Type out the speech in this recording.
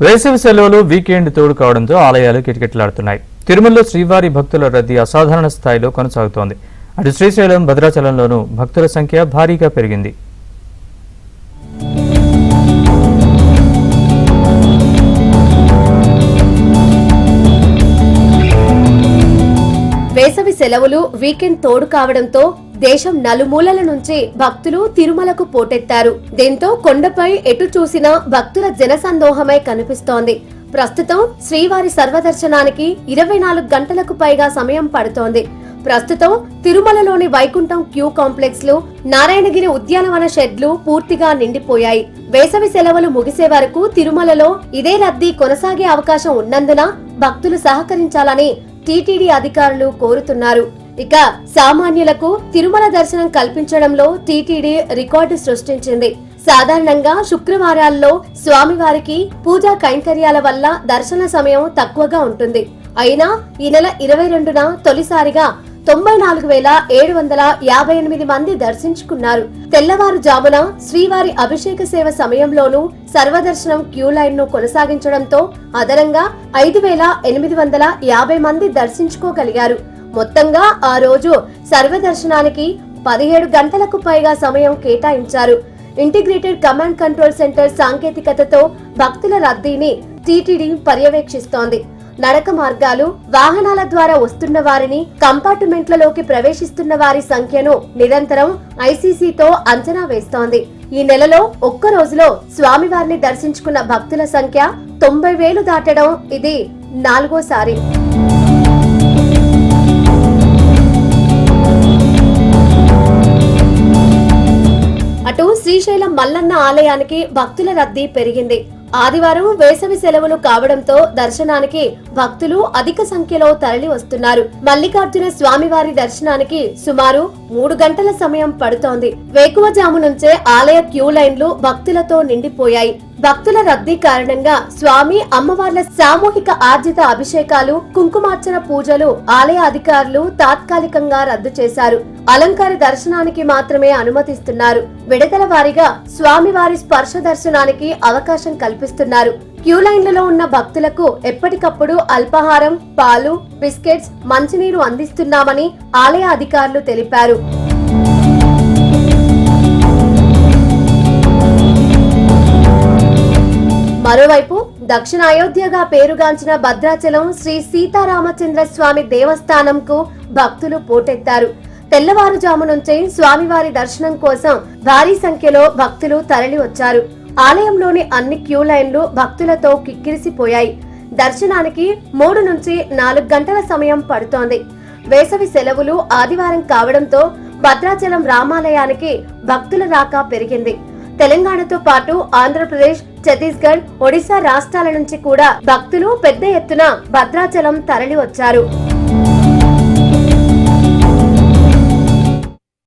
వేసవి సెలవులు వీకెండ్ తోడు కావడంతో ఆలయాలు కిటకిటలాడుతున్నాయి. తిరుమలలో శ్రీవారి భక్తుల రద్దీ అసాధారణ స్థాయిలో కొనసాగుతోంది. అటు శ్రీశైలం, భద్రాచలంలోనూ భక్తుల సంఖ్య భారీగా పెరిగింది. వేసవి సెలవులు వీకెండ్ తోడు కావడంతో దేశం నలుమూలల నుంచి భక్తులు తిరుమలకు పోటెత్తారు. దీంతో కొండపై ఎటు చూసినా భక్తుల జనసందోహమై కనిపిస్తోంది. ప్రస్తుతం శ్రీవారి సర్వదర్శనానికి 24 గంటలకు పైగా సమయం పడుతోంది. ప్రస్తుతం తిరుమలలోని వైకుంఠం క్యూ కాంప్లెక్స్ లు, నారాయణగిరి ఉద్యానవన షెడ్లు పూర్తిగా నిండిపోయాయి. వేసవి సెలవులు ముగిసే వరకు తిరుమలలో ఇదే రద్దీ కొనసాగే అవకాశం ఉన్నందున భక్తులు సహకరించాలని టీటీడీ అధికారులు కోరుతున్నారు. ఇక సామాన్యులకు తిరుమల దర్శనం కల్పించడంలో టీటీడీ రికార్డు సృష్టించింది. సాధారణంగా శుక్రవారాల్లో స్వామివారికి పూజా కైంకర్యాల వల్ల దర్శన సమయం తక్కువగా ఉంటుంది. అయినా ఈ నెల 22న తొలిసారిగా 94,758 మంది దర్శించుకున్నారు. తెల్లవారుజామున శ్రీవారి అభిషేక సేవ సమయంలోనూ సర్వదర్శనం క్యూ లైన్ ను కొనసాగించడంతో అదనంగా 5,850 మంది దర్శించుకోగలిగారు. మొత్తంగా ఆ రోజు సర్వదర్శనానికి 17 గంటలకు పైగా సమయం కేటాయించారు. ఇంటిగ్రేటెడ్ కమాండ్ కంట్రోల్ సెంటర్ సాంకేతికతతో భక్తుల రద్దీని టీటీడీ పర్యవేక్షిస్తోంది. నడక మార్గాలు, వాహనాల ద్వారా వస్తున్న వారిని, కంపార్ట్మెంట్లలోకి ప్రవేశిస్తున్న వారి సంఖ్యను నిరంతరం ఐసీసీతో అంచనా వేస్తోంది. ఈ నెలలో ఒక్క రోజులో స్వామివారిని దర్శించుకున్న భక్తుల సంఖ్య 90,000 దాటడం ఇది 4వసారి. అటు శ్రీశైలం మల్లన్న ఆలయానికి భక్తుల రద్దీ పెరిగింది. ఆదివారం వేసవి సెలవులు కావడంతో దర్శనానికి భక్తులు అధిక సంఖ్యలో తరలి వస్తున్నారు. మల్లికార్జున స్వామివారి దర్శనానికి సుమారు 3 గంటల సమయం పడుతోంది. వేకువజాము నుంచే ఆలయ క్యూ లైన్లు భక్తులతో నిండిపోయాయి. భక్తుల రద్దీ కారణంగా స్వామి, అమ్మవార్ల సామూహిక ఆర్జిత అభిషేకాలు, కుంకుమార్చన పూజలు ఆలయ అధికారులు తాత్కాలికంగా రద్దు చేశారు. అలంకార దర్శనానికి మాత్రమే అనుమతిస్తున్నారు. విడతల వారీగా స్వామివారి స్పర్శ దర్శనానికి అవకాశం కల్పిస్తున్నారు. క్యూ లైన్లలో ఉన్న భక్తులకు ఎప్పటికప్పుడు అల్పాహారం, పాలు, బిస్కెట్స్, మంచినీరు అందిస్తున్నామని ఆలయ అధికారులు తెలిపారు. మరోవైపు దక్షిణ అయోధ్యగా పేరుగాంచిన భద్రాచలం శ్రీ సీతారామచంద్ర స్వామి దేవస్థానంకు భక్తులు పోటెత్తారు. తెల్లవారుజాము నుంచే స్వామివారి దర్శనం కోసం భారీ సంఖ్యలో భక్తులు తరలి వచ్చారు. ఆలయంలోని అన్ని క్యూ లైన్లు భక్తులతో కిక్కిరిసిపోయాయి. దర్శనానికి 3 నుంచి 4 గంటల సమయం పడుతోంది. వేసవి సెలవులు ఆదివారం కావడంతో భద్రాచలం రామాలయానికి భక్తుల రాక పెరిగింది. తెలంగాణతో పాటు ఆంధ్రప్రదేశ్, ఛత్తీస్గఢ్, ఒడిశా రాష్ట్రాల నుంచి కూడా భక్తులు పెద్ద ఎత్తున భద్రాచలం తరలి వచ్చారు.